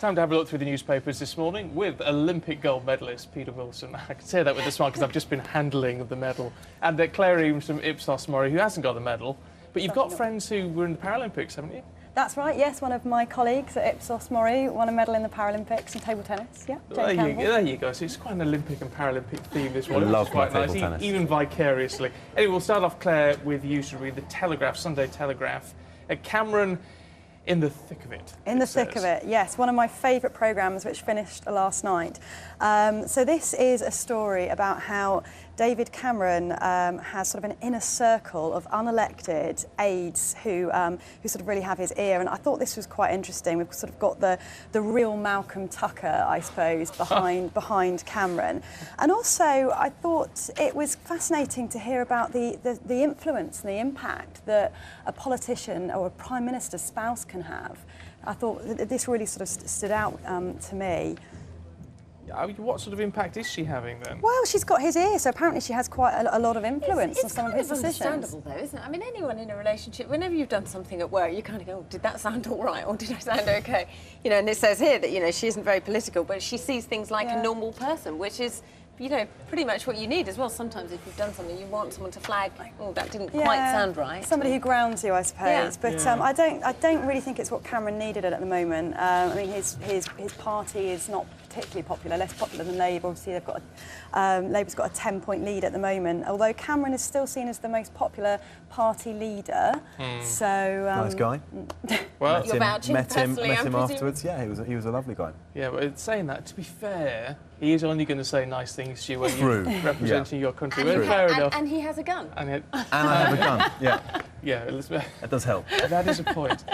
Time to have a look through the newspapers this morning with Olympic gold medalist Peter Wilson. I can say that with a smile because I've just been handling the medal. And Claire Emes from Ipsos, MORI, who hasn't got a medal. But you've got friends who were in the Paralympics, haven't you? That's right, yes. One of my colleagues at Ipsos, MORI, won a medal in the Paralympics in table tennis. Yeah, there you go. So it's quite an Olympic and Paralympic theme this morning. I love quite table nice, tennis. even vicariously. Anyway, we'll start off, Claire, with you to read the Telegraph, Sunday Telegraph. Cameron in the thick of it. In the thick of it, yes. One of my favourite programmes, which finished last night. So this is a story about how David Cameron has sort of an inner circle of unelected aides who sort of really have his ear. And I thought this was quite interesting. We've sort of got the real Malcolm Tucker, I suppose, behind Cameron. And also, I thought it was fascinating to hear about the influence and the impact that a politician or a Prime Minister's spouse can have. I thought this really sort of stood out to me. What sort of impact is she having then? Well, she's got his ear, so apparently she has quite a lot of influence on some of his decisions. It's understandable though, isn't it? I mean, anyone in a relationship, whenever you've done something at work, you kind of go, oh, did that sound all right, or did I sound okay? You know, and it says here that, you know, she isn't very political, but she sees things like a normal person, which is, you know, pretty much what you need as well. Sometimes if you've done something, you want someone to flag, like, oh, that didn't quite sound right. Somebody who grounds you, I suppose. But I don't really think it's what Cameron needed at the moment. I mean, his party is not particularly popular, less popular than Labour. Obviously, they've got Labour's got a 10-point lead at the moment. Although Cameron is still seen as the most popular party leader. So nice guy. Well, met him afterwards. Yeah, he was a lovely guy. Yeah, but saying that, to be fair, he is only going to say nice things to you when you're representing your country. And, fair enough. And he has a gun. And I have a gun. Yeah. Yeah, that does help. That is a point.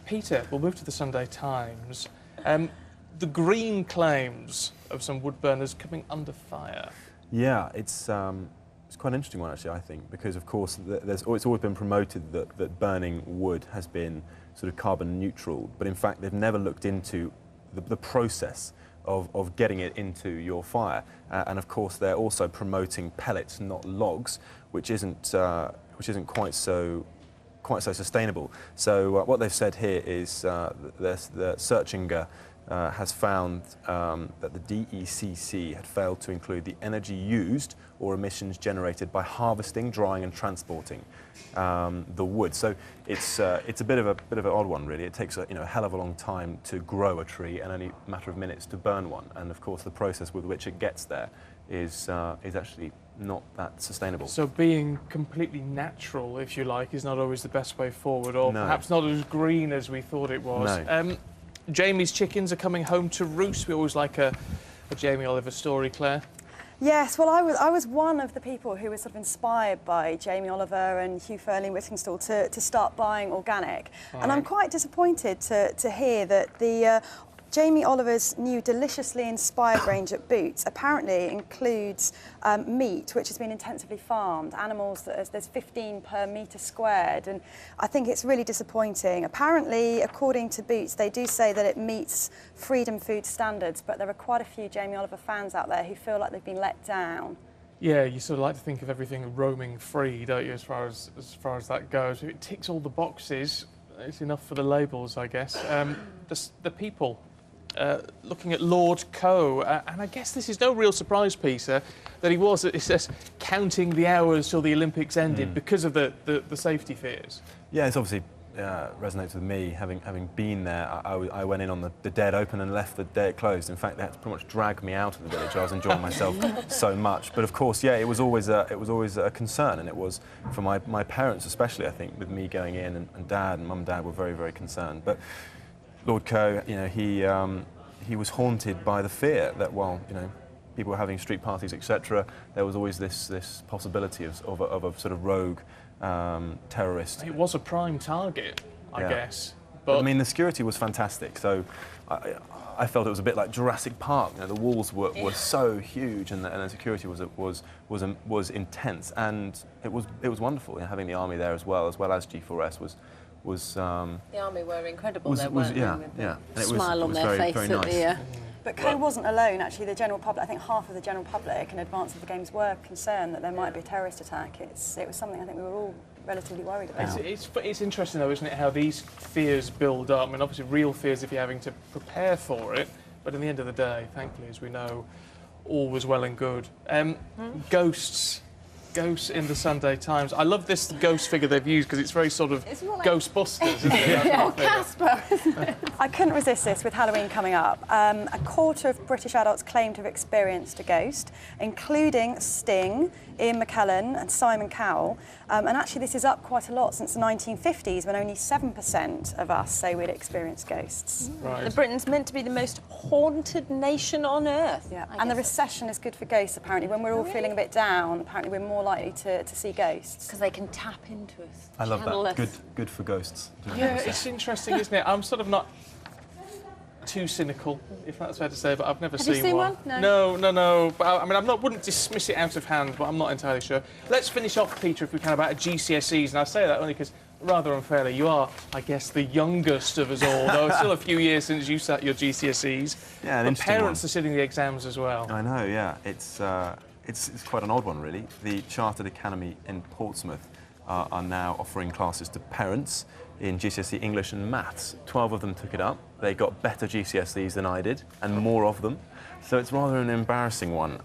Peter, we'll move to the Sunday Times. The green claims of some wood burners coming under fire. Yeah, it's quite an interesting one actually, I think, because of course it's always been promoted that burning wood has been sort of carbon neutral, but in fact they've never looked into the process of getting it into your fire. And of course they're also promoting pellets, not logs, which isn't quite so sustainable. So what they've said here is the Searchinger has found that the DECC had failed to include the energy used or emissions generated by harvesting, drying and transporting the wood. So it's a bit of an odd one, really. It takes a hell of a long time to grow a tree and only a matter of minutes to burn one. And of course the process with which it gets there is actually not that sustainable. So being completely natural, if you like, is not always the best way forward, or perhaps not as green as we thought it was. No. Jamie's chickens are coming home to roost. We always like a Jamie Oliver story, Claire. Yes, well, I was one of the people who was sort of inspired by Jamie Oliver and Hugh Furley-Whittingstall to start buying organic. And I'm quite disappointed to hear that the Jamie Oliver's new deliciously inspired range at Boots apparently includes meat which has been intensively farmed, animals there's 15 per metre squared, and I think it's really disappointing. Apparently, according to Boots, they do say that it meets Freedom Food standards, but there are quite a few Jamie Oliver fans out there who feel like they've been let down. Yeah, you sort of like to think of everything roaming free, don't you, as far as that goes. If it ticks all the boxes, it's enough for the labels, I guess. The People. Looking at Lord Coe, and I guess this is no real surprise, Peter, that he was, it says, counting the hours till the Olympics ended because of the safety fears. Yeah, it's obviously resonates with me, having been there. I went in on the day it opened and left the day it closed. In fact, they had to pretty much drag me out of the village. I was enjoying myself so much. But of course, yeah, it was always a concern, and it was for my parents especially. I think with me going in, and Mum and Dad were very, very concerned. But Lord Coe, he was haunted by the fear that while people were having street parties, etc., there was always this possibility of a sort of rogue terrorist. It was a prime target, I guess. But I mean, the security was fantastic. So I felt it was a bit like Jurassic Park. The walls were so huge, and the security was intense, and it was wonderful. Having the army there as well as G4S was. The army were incredible there, weren't they? Yeah. And smile on their face very at nice. the... But Coe wasn't alone, actually. The general public, I think half of the general public in advance of the Games were concerned that there might be a terrorist attack. It was something I think we were all relatively worried about. It's interesting though, isn't it, how these fears build up. I mean, obviously real fears if you're having to prepare for it, but in the end of the day, thankfully, as we know, all was well and good. Ghosts in the Sunday Times. I love this ghost figure they've used because it's very sort of Ghostbusters, isn't it? Yeah, Casper, isn't it? I couldn't resist this with Halloween coming up. A quarter of British adults claim to have experienced a ghost, including Sting, Ian McKellen and Simon Cowell. And actually this is up quite a lot since the 1950s when only 7% of us say we'd experienced ghosts. Right. Britain's meant to be the most haunted nation on earth. Yeah, and the recession is good for ghosts apparently. When we're all feeling a bit down, apparently we're more likely to see ghosts. Because they can tap into us. I love channel that. us. Good for ghosts. Yeah, it's interesting, isn't it? I'm sort of not too cynical, if that's fair to say, but I've never Have seen you seen one? No. But I mean, wouldn't dismiss it out of hand, but I'm not entirely sure. Let's finish off, Peter, if we can, about GCSEs, and I say that only because, rather unfairly, you are, I guess, the youngest of us all, though it's still a few years since you sat your GCSEs. Yeah, an but interesting parents one. are sitting the exams as well. I know, yeah. It's quite an odd one, really. The Chartered Academy in Portsmouth are now offering classes to parents in GCSE English and Maths. 12 of them took it up. They got better GCSEs than I did, and more of them. So it's rather an embarrassing one.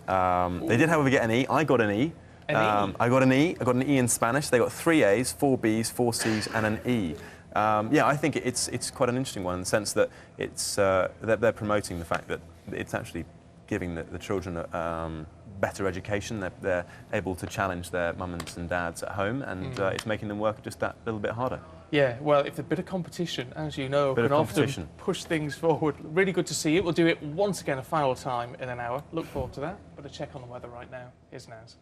They did, however, get an E. I got an E. I got an E. I got an E in Spanish. They got 3 A's, 4 B's, 4 C's, and an E. Yeah, I think it's quite an interesting one in the sense that they're promoting the fact that it's actually giving the children better education. They're able to challenge their mums and dads at home, and it's making them work just that little bit harder. Yeah, well, if a bit of competition, as you know, can often push things forward. Really good to see you. We'll do it once again a final time in an hour. Look forward to that. But a check on the weather right now. Here's Naz.